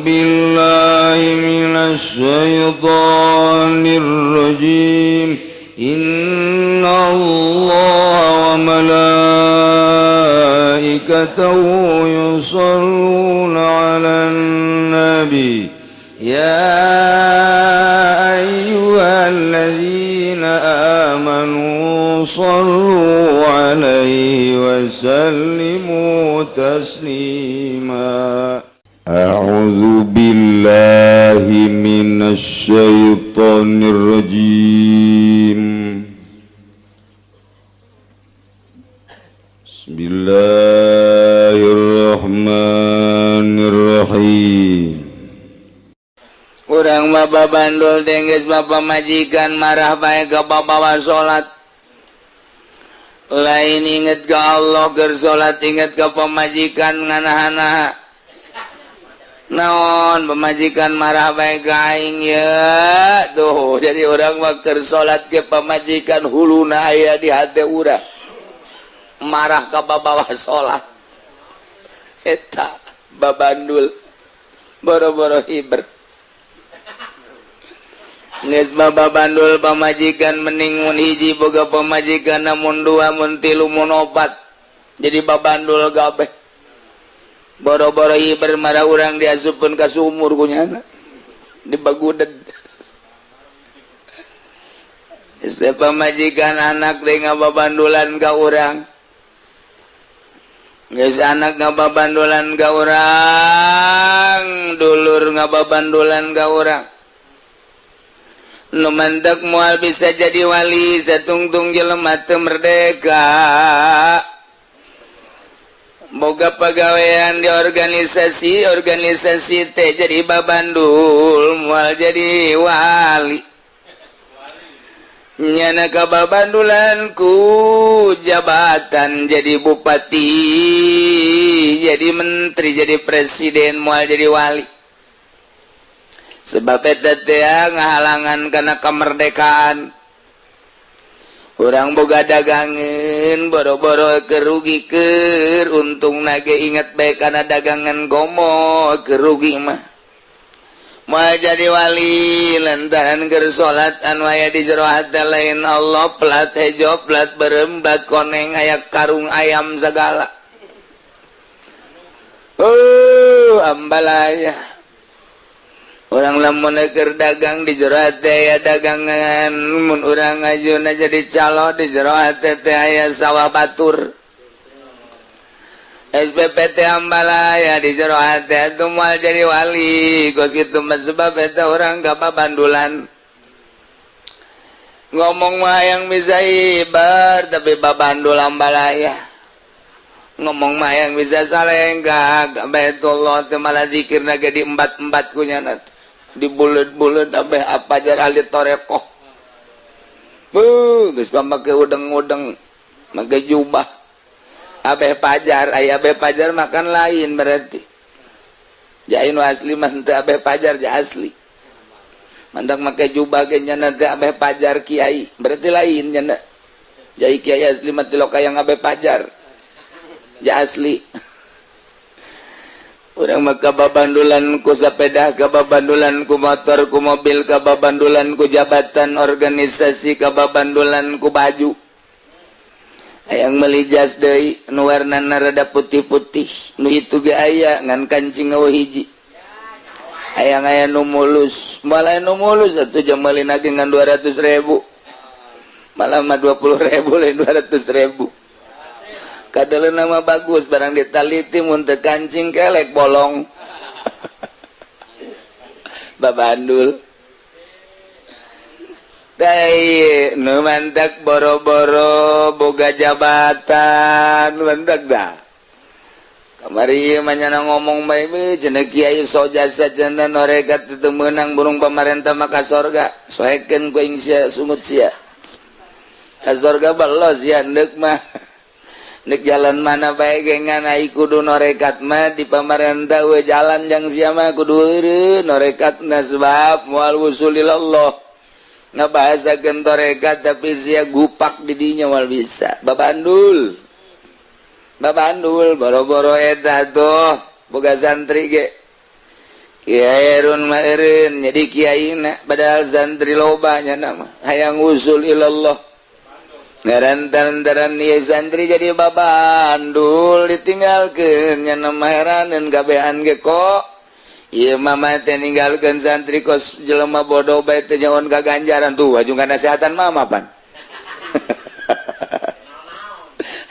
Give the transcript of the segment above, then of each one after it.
billahi minasyaitonir rajim. Inna Allah wa malaikatahu yusalluna 'alan nabi. Ya ayyuhalladzina amanu sallu 'alaihi wa sallimu taslima. A'udzu billahi minasy syaithanir rajim. Bismillahirrahmanirrahim. Urang Bapak bandul dengges Bapak majikan marah bae ka bawa salat. Lain inget ka Allah keur salat inget ka pamajikan nganaha-naha. Naon pemajikan marah bae ka aing ya. Tuh jadi urang mah keur salat ke pamajikan huluna aya di hate urang. Marah ka bawa salat. Eta babandul boro-boro hiber. Geus babandul pamajikan mending mun hiji boga pamajikan namun dua mun tilu mun opat. Jadi babandul gabeh. Boro-boro hiber marah urang diasupkeun ka sumur kunyana. Dibaguded. Geus pamajikan anak deui ngababandulan ka urang. Geus anak ngababandulan ka urang, dulur ngababandulan ka urang. Nu mantek moal bisa jadi wali satungtung jelema teu merdeka. Boga pagawean di organisasi teh jadi babandul moal jadi wali. Nyana ka babandulan ku jabatan jadi bupati, jadi menteri, jadi presiden moal jadi wali. Sebab eta teh ngahalangan kana kemerdekaan. Urang boga dagangan boro-boro kerugikeun untung nage inget bae kana dagangan gomo kerugi mah. Moal jadi wali lantaran keur salat anu aya di jero hate lain Allah plat hejo plat beureum plat koneng aya karung ayam sagala. Ambalaya. Urang lamun keur dagang di jero hate aya dagangan mun urang ajeuna jadi calo di jero hate teh aya sawah batur. SPPT Ambalaya di jero hate atuh moal jadi wali geus kitu mah sebab eta urang kababandulan. Ngomong mah yang bisa ibar tapi babandul Ambalaya. Ngomong mah yang bisa salengga ka Baitullah teh malah zikirna ge di embat-embat kunyana. Di bulet-bulet abeh apa jar ahli torekoh. Geus pamake udeng-udeng make jubah. Abeh pajar, aya abeh pajar makan lain berarti. Jain asli mah teu abeh pajar ja asli. Mandak make jubah ge nyana teh abeh pajar kiai, berarti lain nyana. Jai kiai asli mah teu kayang abeh pajar. Ja asli. Urang mah kababandulan ku sepeda, kababandulan ku motor, ku mobil, kababandulan ku jabatan organisasi, kababandulan ku baju. Hayang meuli jas deui nu warnana rada putih-putih, nu itu ge aya ngan kancing eueuh hiji. Hayang aya nu mulus, malah nu mulus atuh jam meulina ge ngan 200.000. Malah mah 20.000 lain 200.000. Kadeleuna mah bagus barang ditaliti mun teu kancing kelek bolong. Babandul. Dai nu mantak boro-boro boga jabatan mantak dah. Kamari ieu mah nyana ngomong bae we cenah kiai soja sajana noregat teu meunang burung pamarentah mah ka sorga. Soekeun ku aing sia sungut sia. Ka sorga belos ya neuk mah. Nek jalan mana bae gengan ai kudu norekat mah di pamarentah we jalan jang sia mah kudu eureun norekatna sebab moal wusulil Allah. Ngabahasakeun torekat tapi sia gupak di dinya moal bisa. Babandul. Babandul boro-boro eta tuh boga santri ge. Kiairun mairin jadi kiaina padahal santri lobanya nama hayang usul ilallah ngarantaran ieu santri jadi babandul ditinggalkeun nya nama heraneun kabehan ge kok ieu mama teh ninggalkeun santri kos jelema bodoh bae teh nyaon kaganjaran tuh ajungan nasihatan mama pan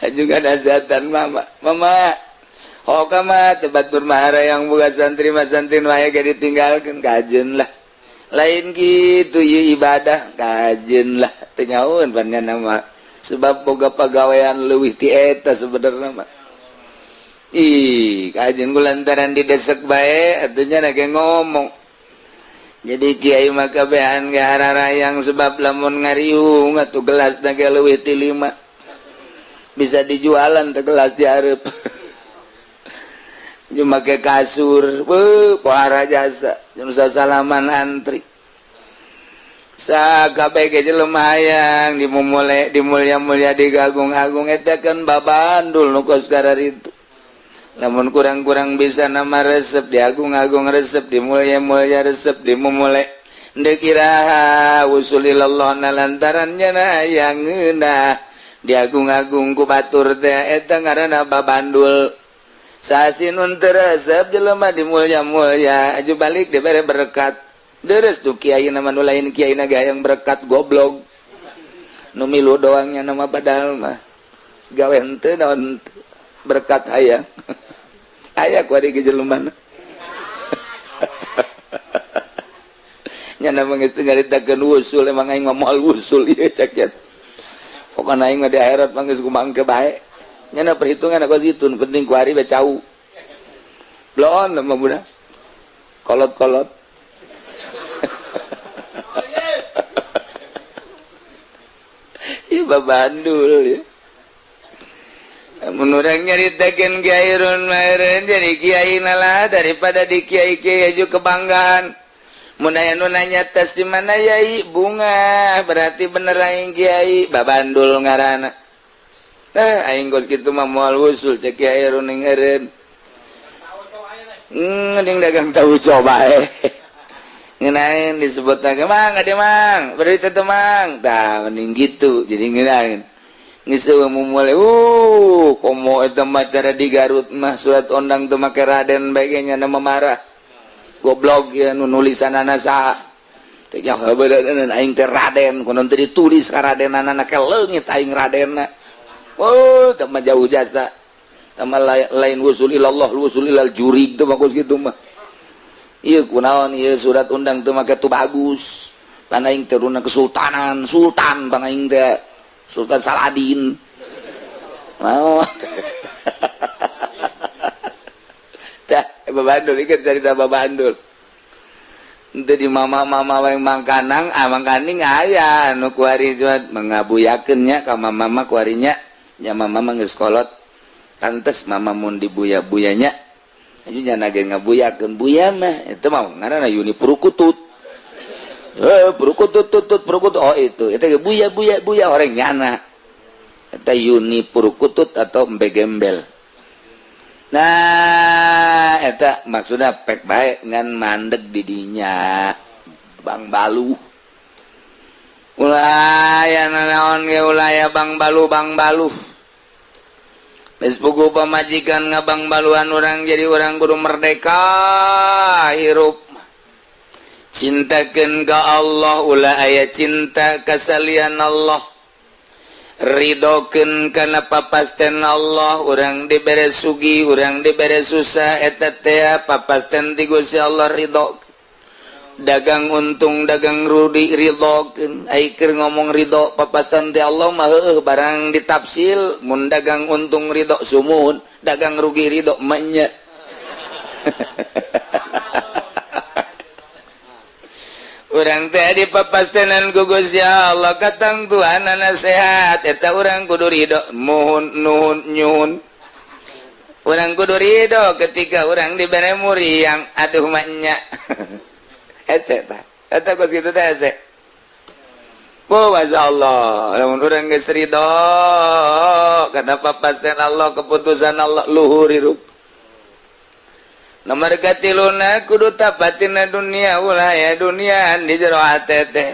ajungan nasihatan mama mama tebatur mahara yang buka santri mas santri waya ge ditinggalkeun kajen lah lain gitu ieu ibadah kajen lah teu nyaun pan nama sebab boga pagawean leuwih ti eta sebenarnya mah ih kajen kulantaran didesek bae atunya nage ngomong jadi kiai mah kabehan ge hararayang sebab lamun ngariung atuh gelas nage leuwih ti 5 bisa dijualan teh gelas diareup cuma ke kasur pohara jasa jeung salaman antri sakabeh ge jelema hayang dimulya-mulya digagung-agung eta kan babandul nu kos kararitu lamun kurang-kurang bisa nama resep diagung-agung resep dimulya-mulya resep dimumule deuk iraha usulilallah lantarannya hayangeunna diagung-agung ku batur teh eta ngaranna babandul sasinun teresep jelema dimulya-mulya aju balik dibere berkat deres tuh kiai nama nu lain kiai na gayang berkat goblok nu milu doangnya nama padahal mah gawe henteu naon berkat hayang aya ku ari ge jelema nya nama geus teu ngaritakeun usul emang aing mah moal usul ieu cak pokona aing mah di akhirat mah geus kumangke bae nya perhitungan aku situn penting ku ari bacau blon mah budak kolot-kolot ieu babandul ya mun urang nyaritakeun kiairun maireun jadi kiai nalah daripada di kiai-kiai aju kebanggaan mun aya nu nanya tes di mana yai bunga berarti bener aing kiai babandul ngaranna aing kos kitu mah moal usul cek kiai runing eureun mending dagang tahu coba ngeunaheun disebut mang ade mang beri teh mang tah mending gitu jadi ngeunaheun geus mumule komo eta mah cara di Garut mah surat undang teu make raden bae ge nya nama marah goblok ya nu nulisanana saha teh nya habeudeunan aing teh raden kunaon teh ditulis ka radenana ke leungit aing radenna teh mah jauh jasa sama lain wusul ilallah wusul ilal jurig teh bagus gitu mah ieu kunaon ieu surat undang teu make tu bagus pan aing teh runa kesultanan sultan pan aing teh Sultan Saladin mau babandul ikan cerita babandul itu di mama-mama yang mangkanang mangkaning aya anu kuari juat mengabuyakeunnya ka mama kuarinya nya mama geus kolot pantes mama mun dibuya-buyanya aju nya nage ngabuyakeun buya mah itu mah ngaranna Yuni Purukutut Purukutut oh itu buya orang nyana eta Yuni Purukutut atau Mbe Gembel. Nah eta maksudnya pek bae ngan mandeg di dinya Bang Balu ulaya naon ge ulaya Bang Balu geus puguh pamajikan ngabang baluan urang jadi urang kudu merdeka hirup cintakeun ka Allah ulah aya cinta kasalian Allah ridokeun kana papasten Allah urang dibere sugi urang dibere susah eta teh papasten ti Gusti Allah ridho dagang untung dagang rudi ridokeun ai keur ngomong ridho papasten ti Allah mah heueuh barang ditafsil mun dagang untung ridho sumuhun dagang rugi ridho mah nya urang teh dipapastenan ku Gusti Allah katang Tuhanana sehat eta urang kudu ridho muhun nuhun nyuhun urang kudu ridho ketika urang dibere muriang aduh maknya eta kos kitu teh ese masyaallah lamun urang geus ridho kana papastenan Allah keputusan Allah luhur hirup nomor katiluna kudu tapatina dunia ulah ya dunia di jero hate teh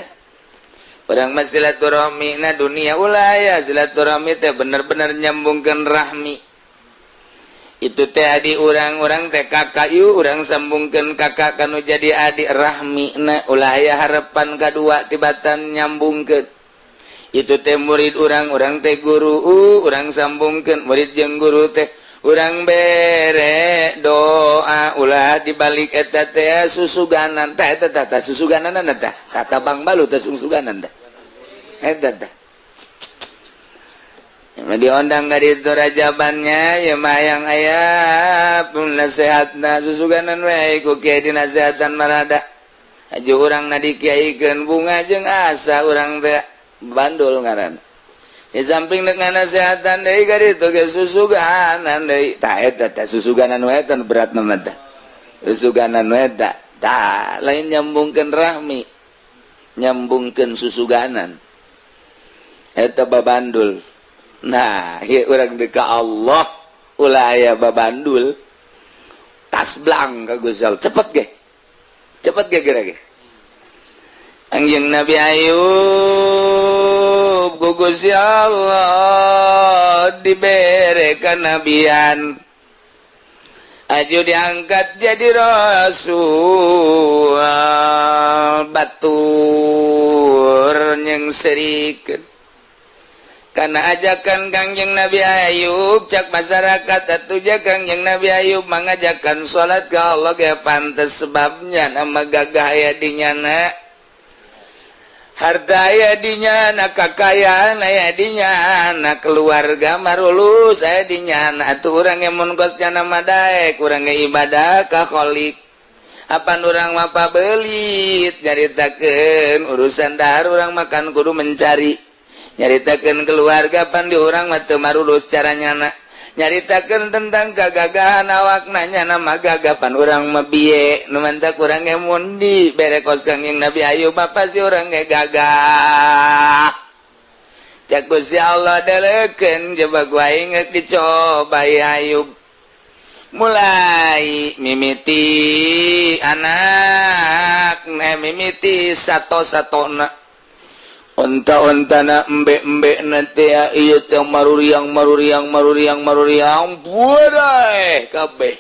urang mah silaturahmi na dunia ulah ya silaturahmi teh bener-bener nyambungkeun rahmi itu teh adi urang-urang teh kakak yu urang sambungkeun kakak kanu jadi adik rahmi na ulah ya harapan kadua tibatan nyambungkeun itu teh murid urang-urang teh guru urang sambungkeun murid jeung guru teh urang bere doa ulah dibalik eta teh susuganan tah eta tah susuganan tah kata Bang Balu teh susuganan tah eta tah yang diondang ka ditu rajabannya ya mah yang aya pun nasihatna susuganan we ku kiai dinasehatan marada aju urang na dikiaikeun bunga jeung asa urang teh bandul ngaranna di samping dengan nasehatan deui ka ditu ge susuganan deui tah eta teh susuganan we eta berat nama teh susuganan we tah lain nyambungkeun rahmi nyambungkeun susuganan eta babandul nah ieu urang deuk ka Allah ulah aya babandul tasblang ka Gusti Allah cepet ge geura ge Anjing Nabi Ayub Gugus ya Allah diberi kenabian aju diangkat jadi rasul batur yang serikeun karena ajakan Kangjeng Nabi Ayub cak masyarakat atuja Kangjeng Nabi Ayub mengajakan salat ke Allah ge pantes sebabnya nama gagah aya dinyana harta aya dinyana kakayaan aya dinyana keluarga marulus aya dinyana atuh urang mun kos cenah madaek urang ibadah ka Khalik apan urang mah pabelit nyaritakeun urusan dahar urang makan kudu mencari nyaritakeun keluarga pan di urang mah teu marulus caranyana nyaritakeun tentang kagagahan awakna nya nama gagapan urang mah bieu nu mantak urang ge mun di bere kos Kangjeng Nabi Ayub apa si urang ge gagah cak Gusti Allah dalekeun coba gua inget dicoba Ayub mulai mimiti anak mimiti sato-satona onta-ontana embek-embek nanti ya iya teh maruriang burai kabeh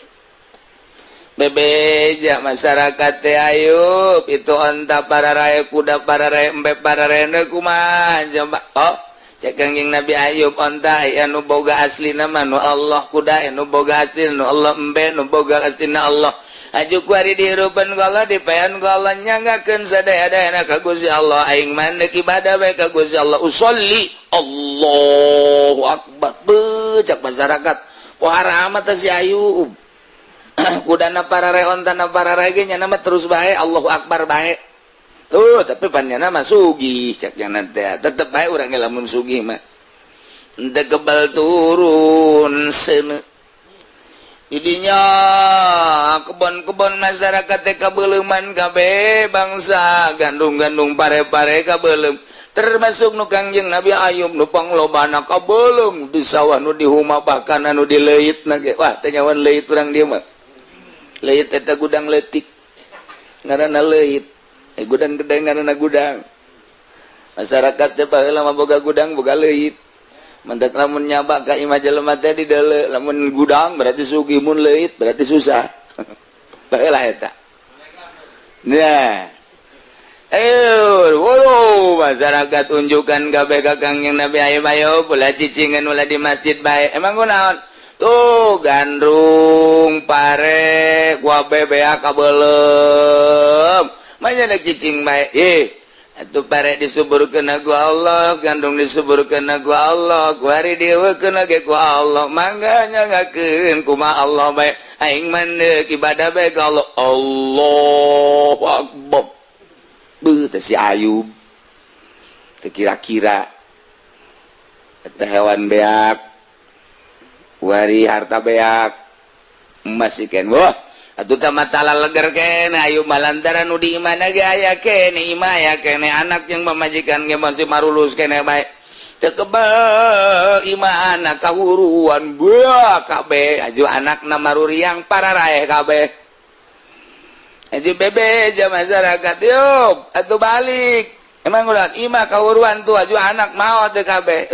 bebeja masyarakat teh Ayub itu onta pararae kuda pararae embek pararae kumaha coba oh cek Kangjeng Nabi Ayub onta anu boga aslina mah nu Allah kuda anu boga aslina nu Allah embek nu boga aslina Allah aju kuari dihirupan ku Allah dipayan ku Allah nyanggakeun sadaya-dayana ka Gusti Allah aing mandek ibadah bae ka Gusti Allah usolli Allahu akbar becak masyarakat pohara amat si Ayub kudana parare ontana parare ge nya nama terus bae Allahu akbar bae tuh tapi panjana mah sugih cak nya teh tetep bae urang lamun sugih mah henteu kebal turun seuneu idinya kebon-kebon masyarakat teh kabeuleman kabeh bangsa gandung-gandung pare-pare kabeulem termasuk nu Kangjeng Nabi Ayub nu panglobana kabeulem di sawah nu di huma bahkan anu di leuitna ge wah teh nyawan leuit urang dieu mah leuit eta gudang leutik ngaranna leuit gudang gede ngaranna gudang masyarakat teh baheula mah boga gudang boga leuit mentek lamun nyaba ka imah jelema teh di deuleu lamun gudang berarti sugih mun leuit berarti susah baheula eta nah ayo masyarakat unjukan kabeh ka Kangjeng Nabi Ayub ayo pula cicingan ulah di masjid bae emang kunaon tuh gandrung pare gua bebea kabeulem mah nya cicing bae atuh pare disuburkeun ku Allah gandung disuburkeun ku Allah kuari dieuwekeun ge ku Allah mangga nyangakeun kumaha Allah bae aing mandek ibadah bae ka Allah Allahu akbar beuh teh si Ayub teu kira-kira eta hewan beak kuari harta beak masikeun wah atuh teh matala leger kene Ayub malantaran nu di imana ge aya kene imah aya kene anak yang pamajikan ge masih marulus kene bae teu kebal imah anak kahuruan beuh kabeh aju anakna maruriang pararae kabeh ngaji bebeja masyarakat yuk atuh balik emang udah imah kauruan tuh aju anak mau teh kabeh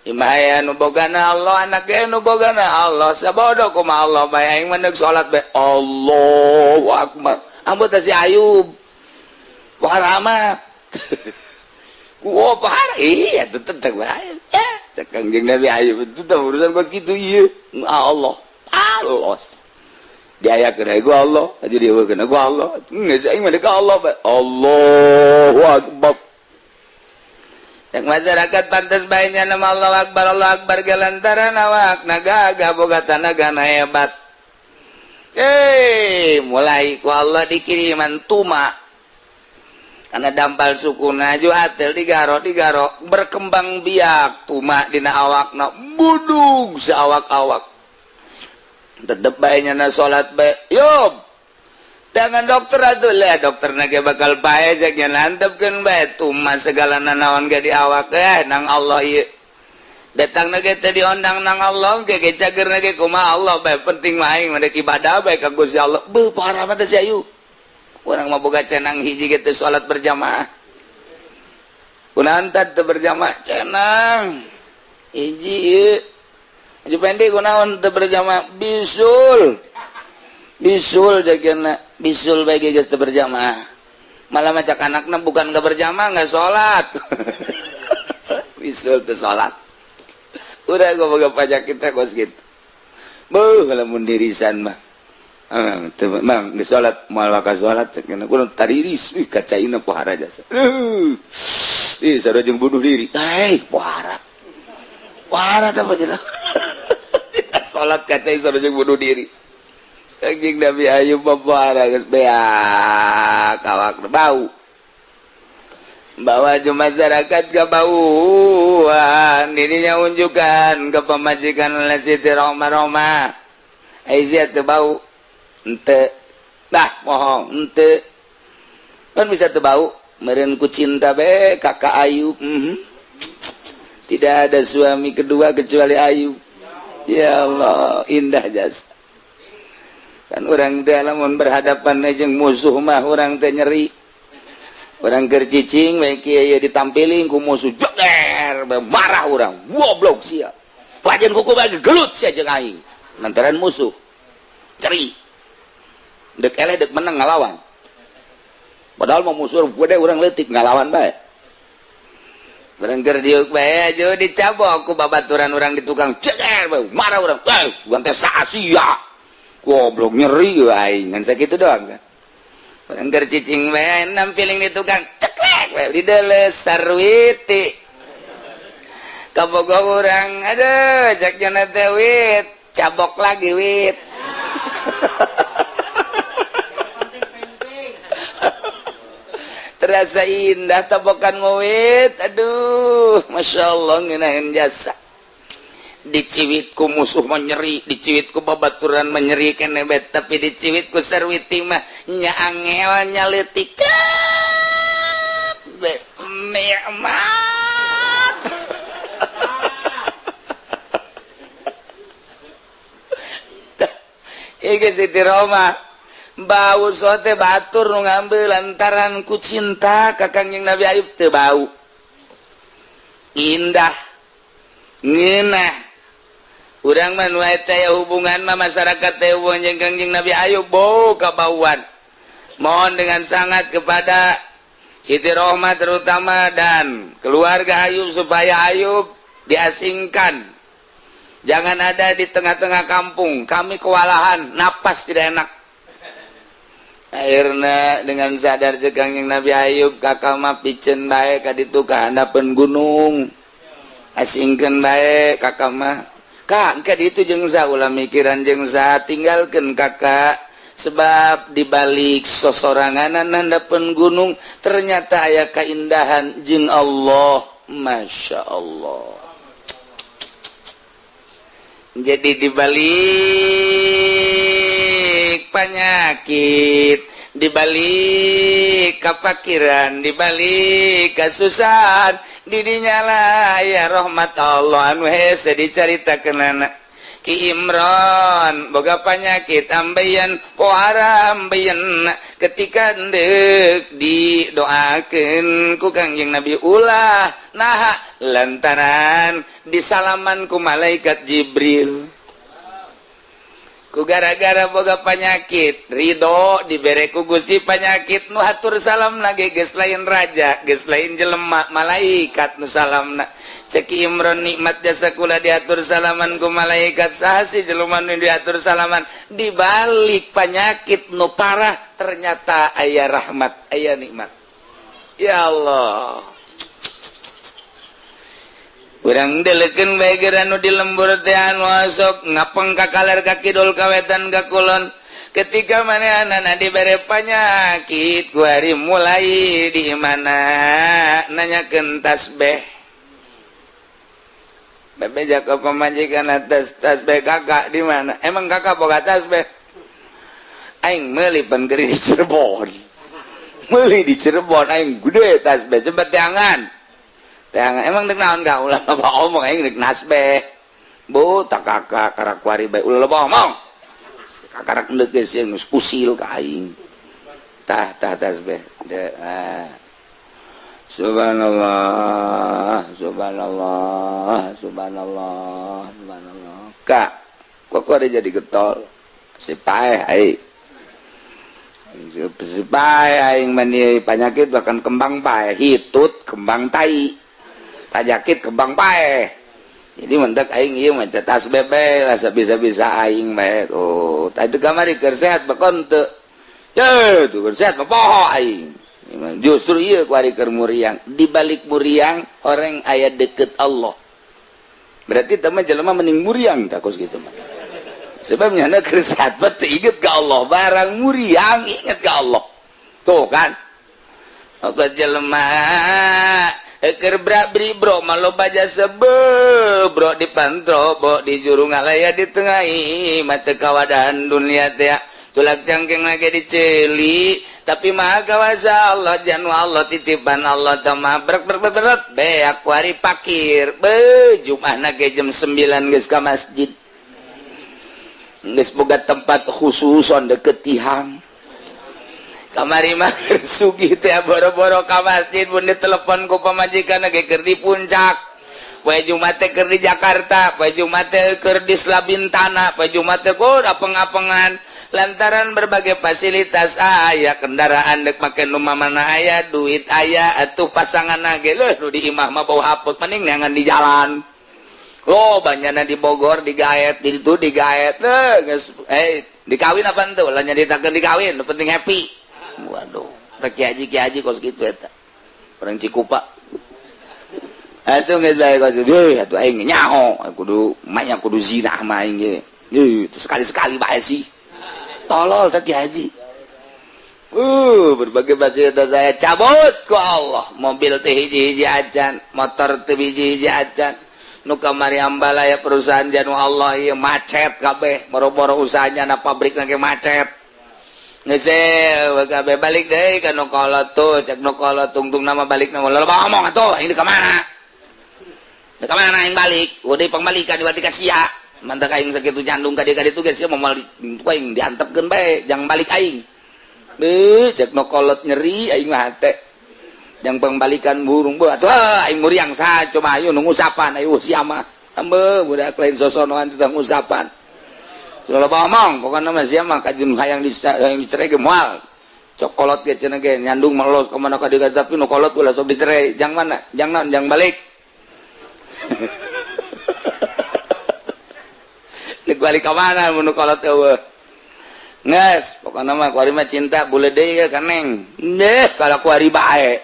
imah aya nu bogana Allah anak ge nu bogana Allah sabodo kumaha Allah bae aing mendeg salat bae Allahu akbar ambu teh si Ayub waramat wah parah iya tuh tentang bae ya cekang jeung Nabi Ayub itu teh urusan kos kitu ieu Allah alos diayakeun ku Allah aja dieukeun ku Allah geus aing mah ka Allah bae Allahu akbar cek masyarakat pantes bae nya nama Allahu akbar galantaran awak nagaga boga tanagana hebat mulai ku Allah dikiriman tuma karena dampal sukuna juatel digaro berkembang biak tuma dina awakna budug saawak-awak tetep bae nya salat bae yub dengan dokter atuh lah dokter nage bakal bae jak nya nantepkeun bae tuma segala naon ge di awak nang Allah ieu datang nage teh diondang nang Allah ge cager nage kumaha Allah bae penting mah aing mendek ibadah bae ka Gusti Allah beuh parah mah teh si Ayu urang mah boga cenang hiji ge teh salat berjamaah kunaon teh berjamaah cenang hiji ieu aju pendek kunaon teh berjamaah bisul jagana bisul bae geus teh berjamaah malah macak anakna bukan enggak berjamaah enggak salat bisul teh salat udah gua boga pajak kita kos gitu beuh lamun dirisan mah mang geus salat moal ka salat cenah kudu tariris kacaina pohara jasa sarojeng bunuh diri pohara teh apa salat kacai sarojeng bunuh diri anjing Nabi Ayub pohara geus beak awak bau bawa masyarakat ke bauan dirinya unjukkan ke pemajikan Siti Roma Aisyah teu bau ente mohong ente kan bisa teu bau meureun ku cinta be kakak Ayub tidak ada suami kedua kecuali Ayub ya Allah indah jasa kan urang teh lamun berhadapan jeung musuh mah urang teh nyeri urang keur cicing we kieu ditampilin ku musuh jeger marah urang goblok sia pajen kuku bae gelut sia jeung aing lantaran musuh ceri dek eleh dek menang ngalawan padahal mau musuh gede urang leutik ngalawan bae urang keur diuk bae aja dicabok ku babaturan urang di tukang jeger bae marah urang bukan teh sia goblok nyeri aing ngan sakitu doang kan urang keur cicing bae nampiling di tukang ceklek bae di deles sarwiti kabogoh urang aduh jak jana teh wit cabok lagi wit terasa indah tabokan wit aduh masya Allah ngeunaheun jasa diciwit ku musuh menyeri diciwit ku babaturan menyeri kene bet tapi diciwit ku sarwiti mah nya angel nya leutik bet nikmat iki Siti Roma bau sote batur nu ngambil lantaran ku cinta ka Kangjeng Nabi Ayub teu bau indah ngeunah urang mah nu eta hubungan mah masyarakat teh jeung Kangjeng Nabi Ayub bau kabauan mohon dengan sangat kepada Siti Rohmah terutama dan keluarga Ayub supaya Ayub diasingkan jangan ada di tengah-tengah kampung kami kewalahan napas tidak enak akhirnya dengan sadar jeung Kangjeng Nabi Ayub kakak mah piceun bae ka ditu ka handapeun gunung asingkeun bae kakak mah kak ka ditu jeung ulah mikiran jeung tinggalkeun kakak sebab dibalik sosoranganan handapeun gunung ternyata aya keindahan jeung Allah masya Allah jadi dibalik penyakit dibalik kefakiran dibalik kesusahan didinya lah ya rahmat Allah anu hese dicaritakeunana Ki Imron boga panyakit ambeien pohara ambeien ketika dek didoakeun ku Kangjeng Nabi ulah nah lantaran disalaman ku malaikat Jibril ku gara-gara boga panyakit ridho dibere ku Gusti panyakit nu hatur salam lagi geus lain raja geus lain jelema malaikat nu salamna cek Imron nikmat jasa kula diatur salaman ku malaikat saha si jelema nu diatur salaman dibalik penyakit nu parah ternyata aya rahmat aya nikmat ya Allah urang deleukeun bae geura nu di lembur teh anu sok ngapeng ka kaler ka kidul ka wetan ka kulon ketika manehanana dibere panyakit ku hari mulai di mana nanyakeun tasbih bebe jaka pamajikan tasbih kakak di mana emang kakak boga tasbih aing meuli pan di Cirebon meuli di Cirebon aing gede tasbih coba tangan emang dek naon ka ulah loba omong aing dek nasbeh bu tak kakak karak kuari bae ulah loba omong kakarak endeuh geus geus usil ka aing tah tasbeh subhanallah subhanallah subhanallah subhanallah kak kok ada jadi getol si paeh ai si paeh aing mani penyakit bahkan kembang paeh hitut kembang tai tajakit kembang paeh jadi mentek aing ieu mah tasbih bae lah sabisa-bisa aing bae tuh tadi kamari keur sehat bakon teu ye tuh keur sehat mah poho aing justru ieu kuari keur muriang di balik muriang orang aya deket Allah berarti teman jelema mending muriang tak kos gitu mah sebabnya na keur sehat teu inget ka Allah barang muriang inget ka Allah tuh kan kok jelema eker bri bro malo baja sebe bro di pantro bo di juru ngalaya di tengahi mata kawadan dunia teh tulak cangkeng lagi diceli tapi maha kawasa Allah janu Allah titipan Allah tamah berat be aku hari pakir be jumahna ge jam 9 geus ka masjid geus boga tempat khusus on deket tihang kamari mah sugih teh boro-boro ka masjid mun ditelepon ku pamajikan ge keur di puncak poe Jumat teh keur di Jakarta poe Jumat teh keur di Slabintana poe Jumat teh ku apeng-apengan lantaran berbagai fasilitas aya kendaraan dek make nu mamana aya duit aya atuh pasanganna ge leuh nu di imah mah bau haput mending neangan di jalan lo banyana di Bogor digaet di ditu digaet geus dikawin apa henteu lah nyaritakeun dikawin nu penting happy. Waduh, tak kiaji kos gitu eta. Orang Cikupa. Atuh geus bae kos deui atuh aing nyaho, kudu manya kudu zina mah aing ge. Terus sekali-sekali bae sih. Tolol tak kiaji. Berbagai fasilitas saya cabut ku Allah. Mobil teh hiji-hiji acan, motor teh hiji-hiji acan. Nu kamari ambalaya perusahaan janu Allah ieu macet kabeh, boro-boro usahanya na pabrikna ge macet. Ngesel kabeh balik deui ka nu kolot tuh cek nu kolot tungtung nama balik nama loba ngomong atuh ini ka mana da ka mana aing balik udah pangbalikan di ka sia mantak aing sakitu nyandung ka ditu geus sia momal aing diantepkeun bae jang balik aing cek nu kolot nyeri aing mah teh jang pangbalikan burung beuh atuh aing muriang saha coba ayo nu ngusapan ayo sia mah ambe budak lain sosonoan teh ngusapan sudah ngomong pokoknya mah sia mah kajun hayang dicerai ge moal cokolot ge cenah ge nyandung melos ka mana ka dieu tapi nu kolot ulah sok dicerai jang mana jang naon jang balik nek balik ka mana mun nu kolot eueuh nges pokoknya mah kuari mah cinta bule deui ka neng neh kalau kuari bae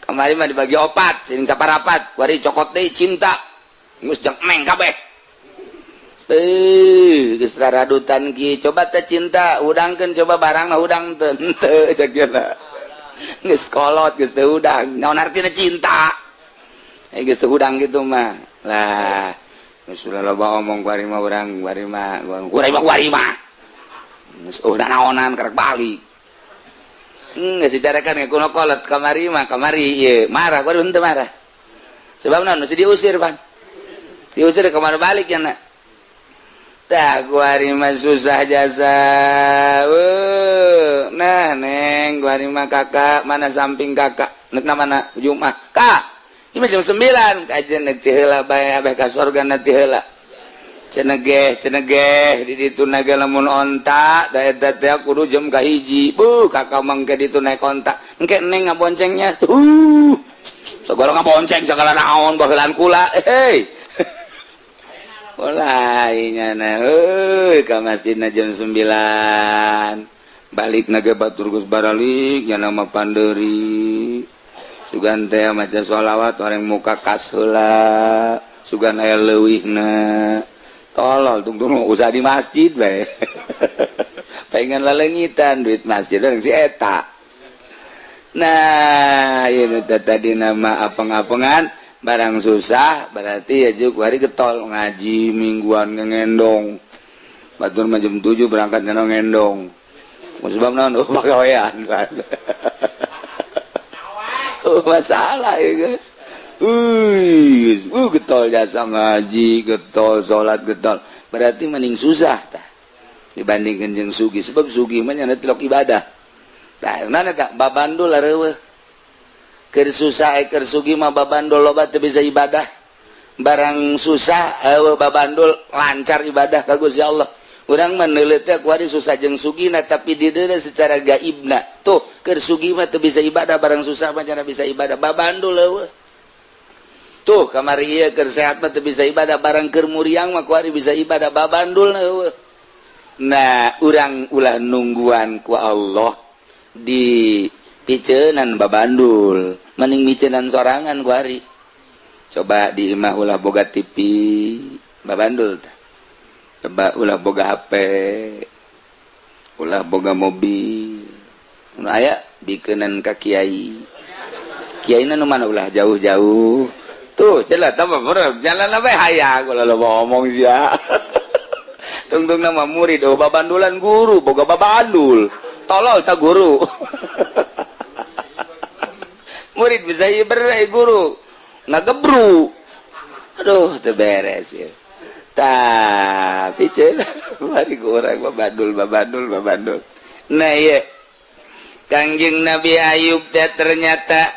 kamari mah dibagi opat sing saparapat kuari cokot deui cinta geus jang neng kabeh geus raradutan ki coba teh cinta udangkeun coba barang na udang teu henteu ceukna geus kolot geus teu udang naon artina cinta geus teu udang gitu mah lah geus ulah loba omong kuari mah urang kuari mah geus udah naonan karek balik geus dicarakan kuno kolot kamari mah kamari ieu marah kuari henteu marah sebab naon mesti diusir pan diusir ke mana balik ya nak tak gua mah susah jasa nah neng gua mah kakak mana samping kakak nek mana ujung mah kak ini jam 9 kajian nek ti heula bae abeh ka sorga nanti heula cenegeh di ditu naga lamun onta da eta teh kudu jam ka hiji kakak mangke ditu naik onta engke neng ngaboncengnya segala ngabonceng segala naon baheula kula hei mulai nyana ka masjidna jam 9 balik naga batur Gus Baralik nya nama Panderi sugan teh maca sholawat orang muka kas heula sugan aya leuwihna tolol tungtung usah di masjid bae pengen laleungitan duit masjid orang si eta nah ieu tadi nama apeng-apengan barang susah berarti ya juk hari getol ngaji mingguan ngendong batur mah jam 7 berangkat ngendong sebab naon pagawean kan masalah ya guys getol jasa ngaji getol salat getol berarti mending susah tah dibandingkan jeung sugih sebab sugih mah nya telok ibadah tah mana tak babandul areueuh keur susah keur sugih mah babandul loba teu bisa ibadah barang susah babandul lancar ibadah ka Gusti Allah urang mah neuleut teh kuari susah jeung sugihna tapi dideureuh secara gaibna tuh keur sugih mah teu bisa ibadah barang susah mah cenah bisa ibadah babandul eueuh tuh kamari ieu keur sehat mah teu bisa ibadah barang keur muriang mah kuari bisa ibadah babandul eueuh nah urang ulah nungguan ku Allah di piceunan babandul mending micenan sorangan kuari coba di imah ulah boga TV babandul tah coba ulah boga HP ulah boga mobil nu aya bikeunan ka kiai kiaina nu mana ulah jauh-jauh tuh celah tambah bener jalan apa hayang ulah lo ngomong sia tungtung nama murid babandulan guru boga babandul tolol ta guru murid bisa ibarat guru ngagebru aduh teu beres ya tapi cenah mari urang babandul nah iya Kangjeng Nabi Ayub teh ternyata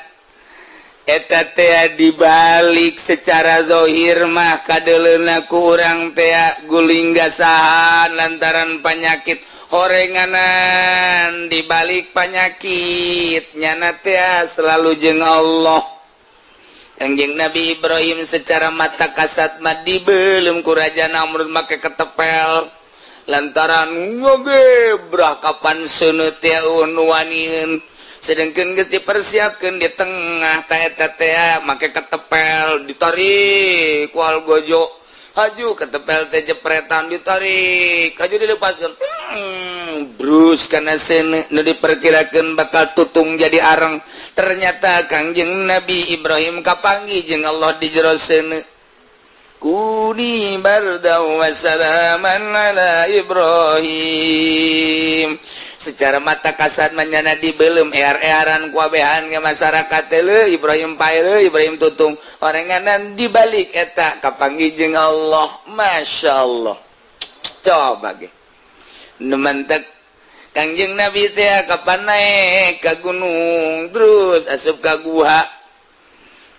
eta teh dibalik secara zahir mah kadeleuna ku urang teh guling gasahan lantaran penyakit horenganan dibalik penyakit nyana teh selalu jeung Allah Kangjeng Nabi Ibrahim secara mata kasat mah dibelum ku Raja Namrud make ketepel lantaran ngegebrah kapan seuneu teh wanieun sedengkeun geus dipersiapkeun di tengah ta eta teh make ketepel ditarik ku algojo haju ketepel teh jepretan ditarik haju dilepaskeun brus kana seuneu nu diperkirakeun bakal tutung jadi areng ternyata Kangjeng Nabi Ibrahim kapanggih jeung Allah di jero seuneu kuni bardaw wa salaman ala Ibrahim secara mata kasat menyana dibelum ear-earan kuabehan ke masyarakat teh Ibrahim pae Ibrahim tutung orenganan dibalik eta kapanggih jeung Allah masyaallah coba ge nu mantek Kangjeng Nabi teh kapan naik ka gunung terus asup ka guha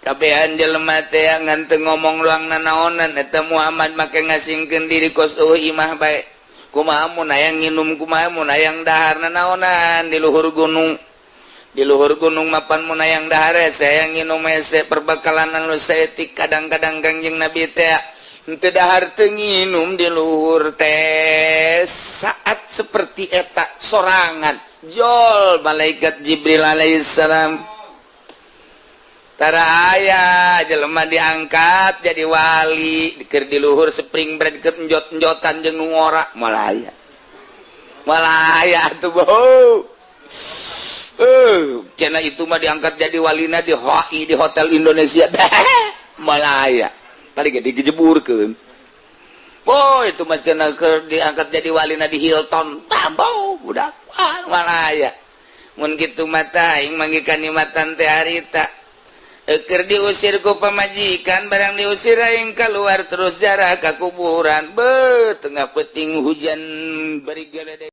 kabehan jelema teh ngan teu ngomong doang nanaonan eta Muhammad make ngasingkeun diri kos imah bae kumaha mun hayang nginum kumaha mun hayang dahar nanaonan di luhur gunung mapan mun hayang dahar saya nginum ese perbekalan anu saeutik kadang-kadang Kangjeng Nabi teh henteu dahar teu nginum di luhur teh saat seperti eta sorangan jol malaikat Jibril alaihissalam tara aya jelema diangkat jadi wali keur di luhur spring bread keur enjot-enjotan jeung nu ngora malah aya atuh boh cenah itu mah diangkat jadi walina di HI di Hotel Indonesia malah aya tadi ge digejeburkeun boh itu mah cenah keur diangkat jadi walina di Hilton tambah budak malah aya mun kitu mah tah aing manggikan nikmatan teh harita Eker diusirku pemajikan barang diusir aing keluar terus jarak ke kuburan be tengah peting hujan beri gelede